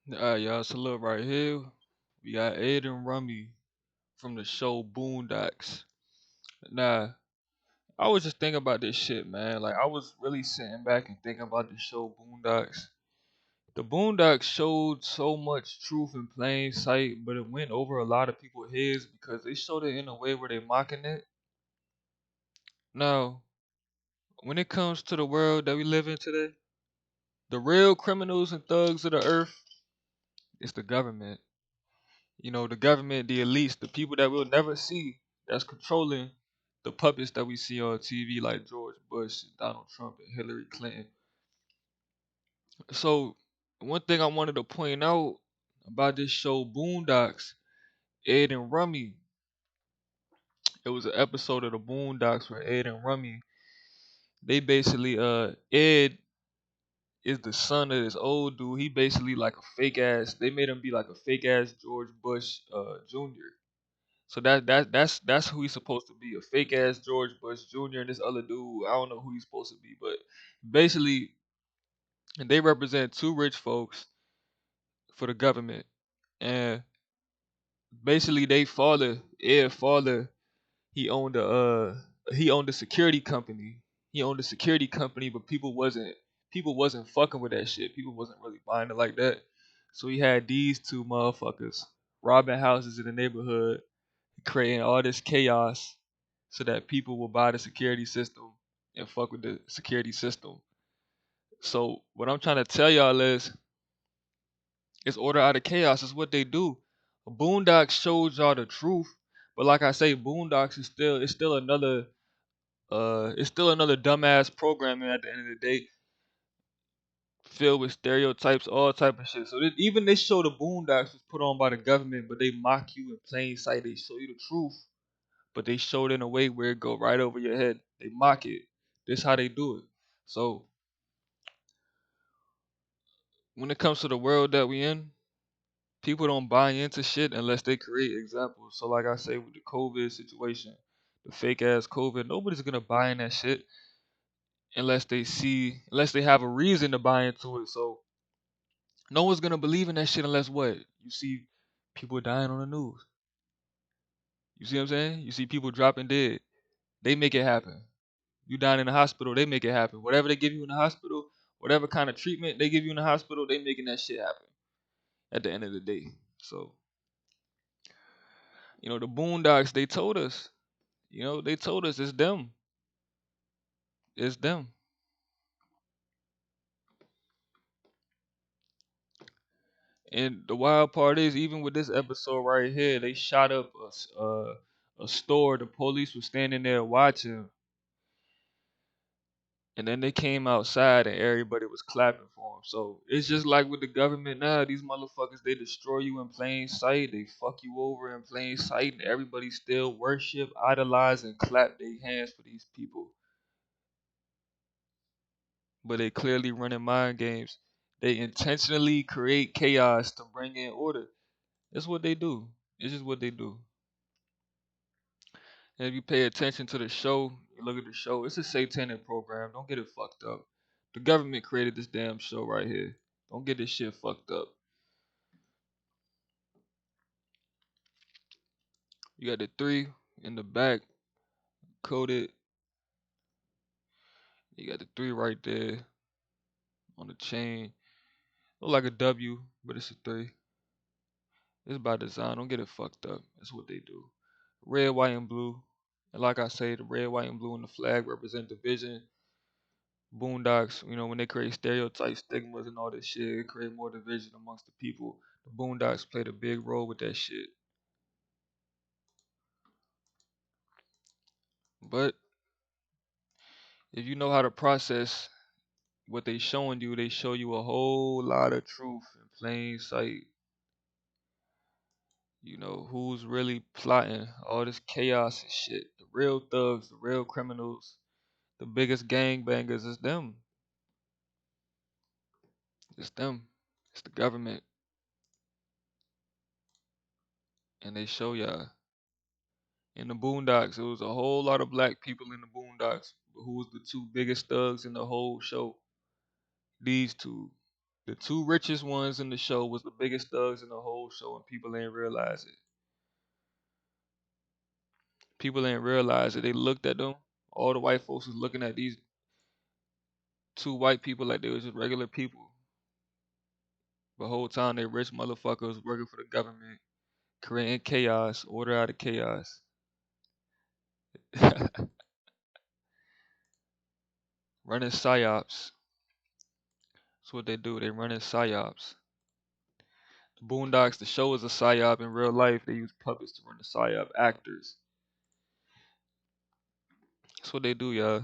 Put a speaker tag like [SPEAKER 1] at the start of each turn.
[SPEAKER 1] Y'all, salute right here. We got Aiden Rummy from the show Boondocks. Now, I was just thinking about this shit, man. Like, I was really sitting back and thinking about the show Boondocks. The Boondocks showed so much truth in plain sight, but it went over a lot of people's heads because they showed it in a way where they mocking it. Now, when it comes to the world that we live in today, the real criminals and thugs of the earth is the government. The government, the elites, the people that we'll never see that's controlling the puppets that we see on TV like George Bush, Donald Trump, and Hillary Clinton. So, one thing I wanted to point out about this show, Boondocks, Ed and Rummy, it was an episode of the Boondocks where Ed and Rummy, they basically, Ed is the son of this old dude. He basically like a fake ass, they made him be like a fake ass George Bush Jr. So that's who he's supposed to be, a fake ass George Bush Jr. and this other dude. I don't know who he's supposed to be, but basically they represent two rich folks for the government, and basically they father, Ed father, he owned a he owned a security company. He owned a security company, but people wasn't fucking with that shit. People wasn't really buying it like that. So he had these two motherfuckers robbing houses in the neighborhood, creating all this chaos so that people will buy the security system and fuck with the security system. So what I'm trying to tell y'all is order out of chaos is what they do. Boondocks showed y'all the truth, but like I say, Boondocks is still another dumbass programming at the end of the day, filled with stereotypes, all type of shit. So even this show, the Boondocks, was put on by the government, but they mock you in plain sight. They show you the truth, but they show it in a way where it go right over your head. They mock it. This how they do it. So when it comes to the world that we in, people don't buy into shit unless they create examples. So like I say with the COVID situation, the fake ass COVID, nobody's gonna buy in that shit unless they have a reason to buy into it. So no one's gonna believe in that shit unless what? You see people dying on the news. You see what I'm saying? You see people dropping dead. They make it happen. You down in the hospital, they make it happen. Whatever they give you in the hospital, whatever kind of treatment they give you in the hospital, they making that shit happen at the end of the day. So, the Boondocks, they told us, they told us it's them. It's them. And the wild part is, even with this episode right here, they shot up a store. The police was standing there watching, and then they came outside and everybody was clapping for him. So it's just like with the government now. These motherfuckers, they destroy you in plain sight. They fuck you over in plain sight, and everybody still worship, idolize, and clap their hands for these people. But they clearly running mind games. They intentionally create chaos to bring in order. That's what they do. It's just what they do. And if you pay attention to the show, you look at the show, it's a satanic program. Don't get it fucked up. The government created this damn show right here. Don't get this shit fucked up. You got the three in the back coded. You got the three right there on the chain. Look like a W, but it's a three. It's by design. Don't get it fucked up. That's what they do. Red, white, and blue. And like I say, the red, white, and blue and the flag represent division. Boondocks, when they create stereotypes, stigmas, and all this shit, it create more division amongst the people. The Boondocks played a big role with that shit. But if you know how to process what they showing you, they show you a whole lot of truth in plain sight. Who's really plotting all this chaos and shit. The real thugs, the real criminals, the biggest gang bangers is them. It's them. It's the government. And they show y'all. In the Boondocks, it was a whole lot of black people in the Boondocks. But who was the two biggest thugs in the whole show? These two. The two richest ones in the show was the biggest thugs in the whole show, and people ain't realize it. People ain't realize it. They looked at them. All the white folks was looking at these two white people like they was just regular people. The whole time they rich motherfuckers working for the government, creating chaos, order out of chaos. Running psyops. That's what they do. They running psyops. The Boondocks, the show is a psyop. In real life, they use puppets to run the psyop. Actors. That's what they do, y'all.